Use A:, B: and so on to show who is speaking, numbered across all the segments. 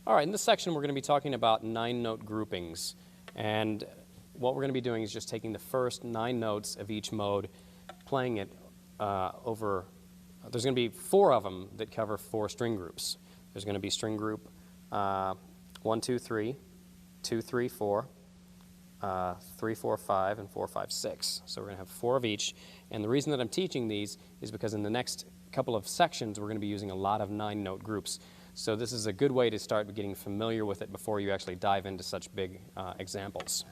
A: All right, in this section we're going to be talking about 9-note groupings. And what we're going to be doing is just taking the first 9 notes of each mode, playing it over, there's going to be 4 of them that cover 4 string groups. There's going to be string group 1, 2, 3, 2, 3, 4, 3, 4, 5, and 4, 5, 6. So we're going to have 4 of each. And the reason that I'm teaching these is because in the next couple of sections we're going to be using a lot of 9-note groups. So this is a good way to start getting familiar with it before you actually dive into such big examples.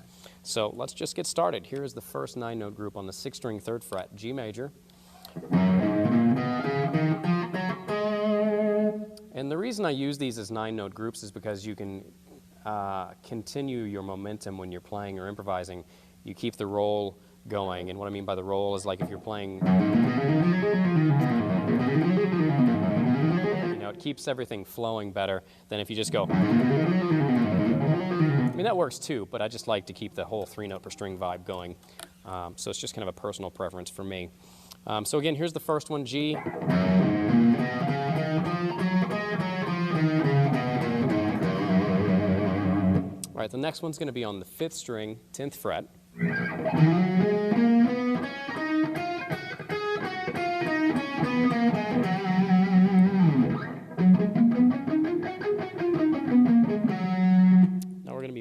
A: So let's just get started. Here is the first 9-note group on the 6th string, 3rd fret, G major. And the reason I use these as 9-note groups is because you can continue your momentum when you're playing or improvising. You keep the roll going, and what I mean by the roll is like if you're playing, it keeps everything flowing better than if you just go. I mean, that works too, but I just like to keep the whole 3-note per string vibe going. So it's just kind of a personal preference for me. So again, here's the first one, G. All right, the next one's going to be on the 5th string, 10th fret.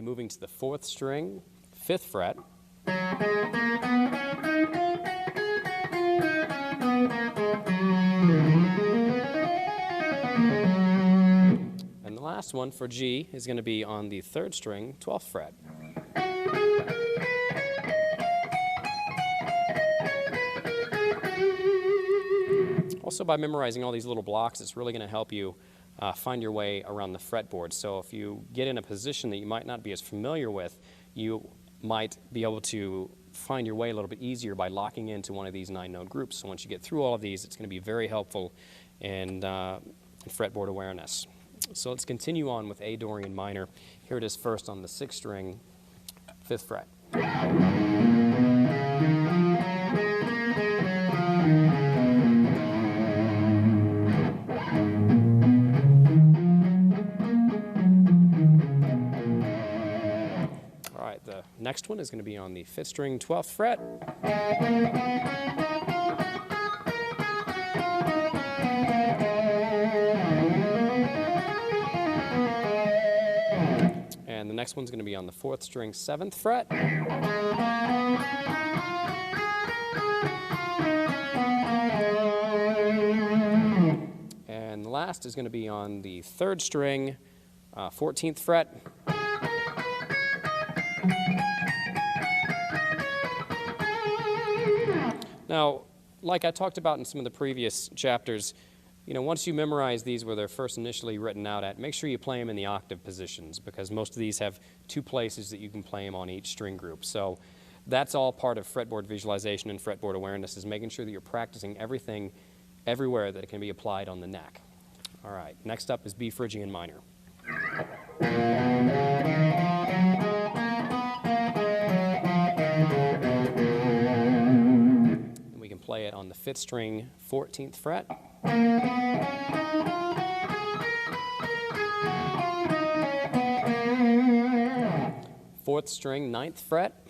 A: Moving to the 4th string, 5th fret. And the last one for G is going to be on the 3rd string, 12th fret. Also, by memorizing all these little blocks, it's really going to help you find your way around the fretboard. So if you get in a position that you might not be as familiar with, you might be able to find your way a little bit easier by locking into one of these 9-note groups. So once you get through all of these, it's going to be very helpful in fretboard awareness. So let's continue on with A Dorian minor. Here it is first on the 6th string, 5th fret. Next one is going to be on the 5th string, 12th fret. And the next one's going to be on the 4th string, 7th fret. And the last is going to be on the 3rd string, 14th fret. Now, like I talked about in some of the previous chapters, once you memorize these where they're first initially written out at, make sure you play them in the octave positions because most of these have 2 places that you can play them on each string group. So that's all part of fretboard visualization and fretboard awareness, is making sure that you're practicing everything everywhere that it can be applied on the neck. All right, next up is B Phrygian minor. Play it on the 5th string, 14th fret. 4th string, 9th fret.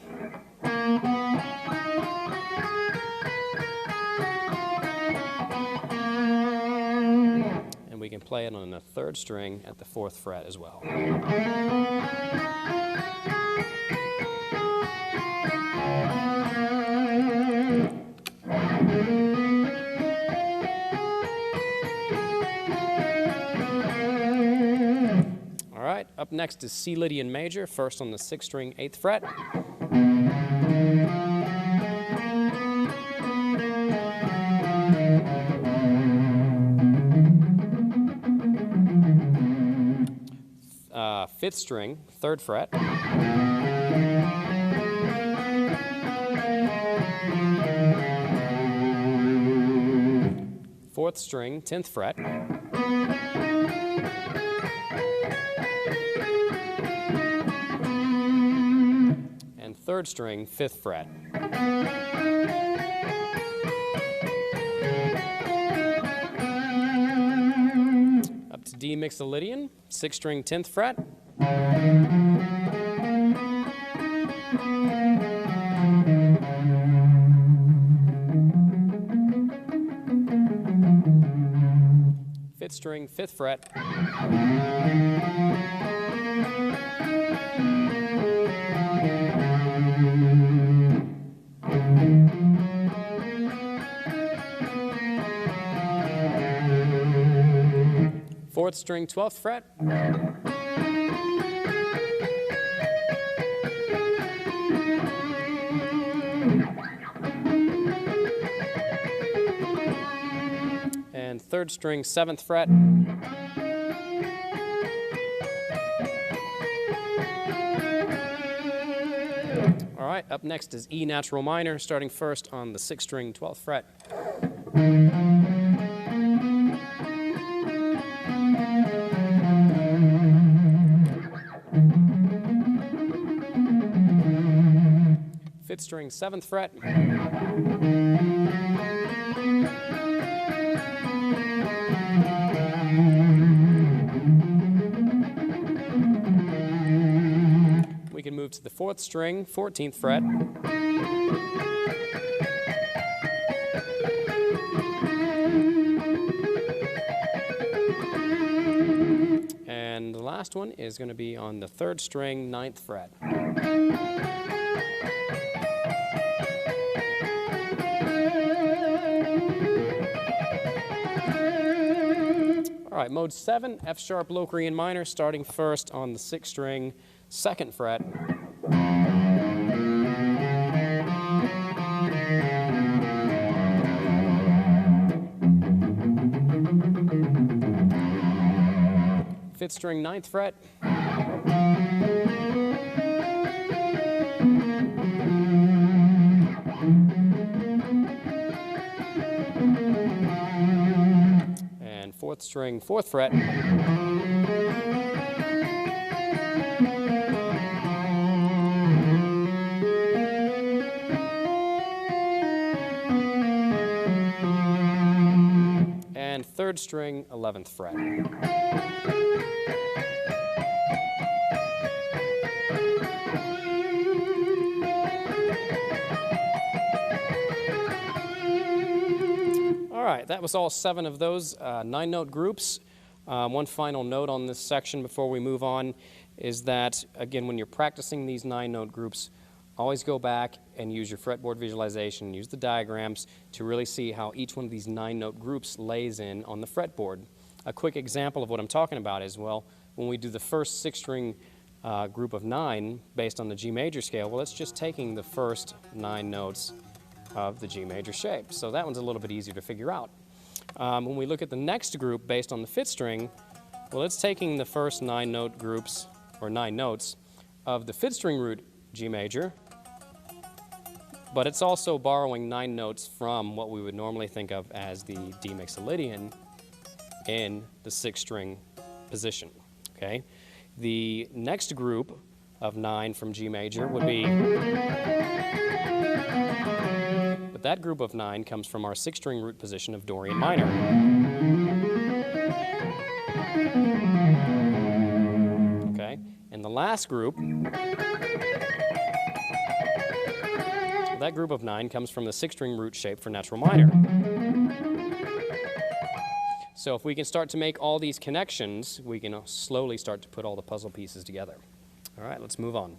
A: And we can play it on the 3rd string at the 4th fret as well. Up next is C Lydian major, first on the 6th string, 8th fret. 5th string, 3rd fret. 4th string, 10th fret. And 3rd string, 5th fret. Up to D D Mixolydian, 6th string, 10th fret. Fifth string, 5th fret. Fourth string, 12th fret. And 3rd string, 7th fret. All right, up next is E natural minor, starting first on the 6th string, 12th fret. Fifth string, 7th fret. We can move to the 4th string, 14th fret. And the last one is going to be on the 3rd string, 9th fret. All right, mode 7, F sharp Locrian minor, starting first on the 6th string, 2nd fret. Fifth string, 9th fret. And 4th string, 4th fret. And 3rd string, 11th fret. All right, that was all 7 of those 9-note groups. One final note on this section before we move on is that, again, when you're practicing these 9-note groups, always go back and use your fretboard visualization, use the diagrams to really see how each one of these 9-note groups lays in on the fretboard. A quick example of what I'm talking about is, well, when we do the first 6-string group of 9 based on the G major scale, well, it's just taking the first 9 notes of the G major shape. So that one's a little bit easier to figure out. When we look at the next group based on the 5th string, well, it's taking the first 9-note groups, or 9 notes, of the 5th string root G major, but it's also borrowing 9 notes from what we would normally think of as the D Mixolydian in the 6th string position. Okay? The next group of 9 from G major would be, but that group of 9 comes from our 6th string root position of Dorian minor. Okay? And the last group, that group of 9 comes from the 6th string root shape for natural minor. So if we can start to make all these connections, we can slowly start to put all the puzzle pieces together. All right, let's move on.